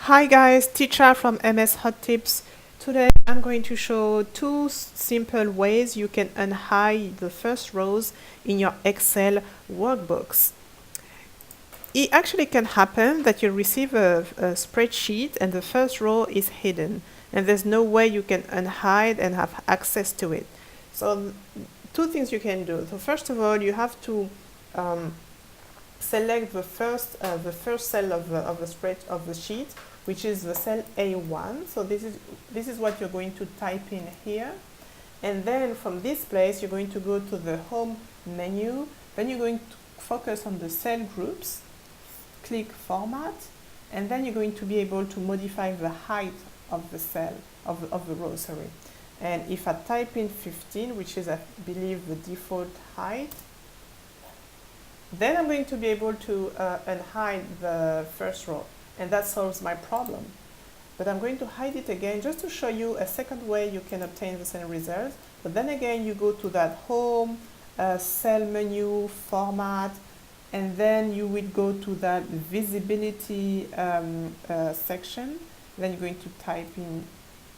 Hi guys, Teacher from MS Hot Tips. Today I'm going to show two simple ways you can unhide the first rows in your Excel workbooks. It actually can happen that you receive a spreadsheet and the first row is hidden and there's no way you can unhide and have access to it. So two things you can do. So first of all, you have to select the first cell of the sheet, which is the cell A1. So this is what you're going to type in here, and then from this place you're going to go to the home menu. Then you're going to focus on the cell groups, click format, and then you're going to be able to modify the height of the cell of the row. Sorry. And if I type in 15, which is I believe the default height, then I'm going to be able to unhide the first row, and that solves my problem. But I'm going to hide it again just to show you a second way you can obtain the same results. But then again, you go to that home, cell menu, format, and then you will go to that visibility section. Then you're going to type in,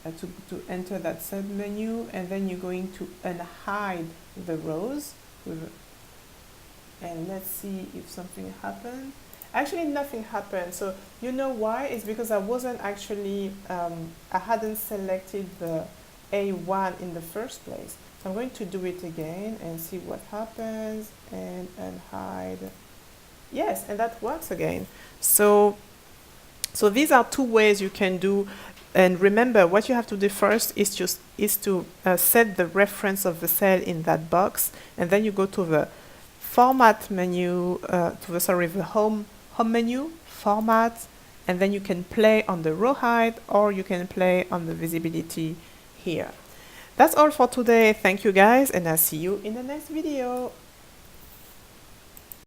to enter that sub menu, and then you're going to unhide the rows and let's see if something happened. Actually, nothing happened. So you know why? It's because I wasn't actually, I hadn't selected the A1 in the first place. So I'm going to do it again and see what happens and unhide. Yes, and that works again. So these are two ways you can do. And remember, what you have to do first is to set the reference of the cell in that box, and then you go to the format menu, the home menu, format, and then you can play on the row height or you can play on the visibility here. That's all for today. Thank you guys, and I'll see you in the next video.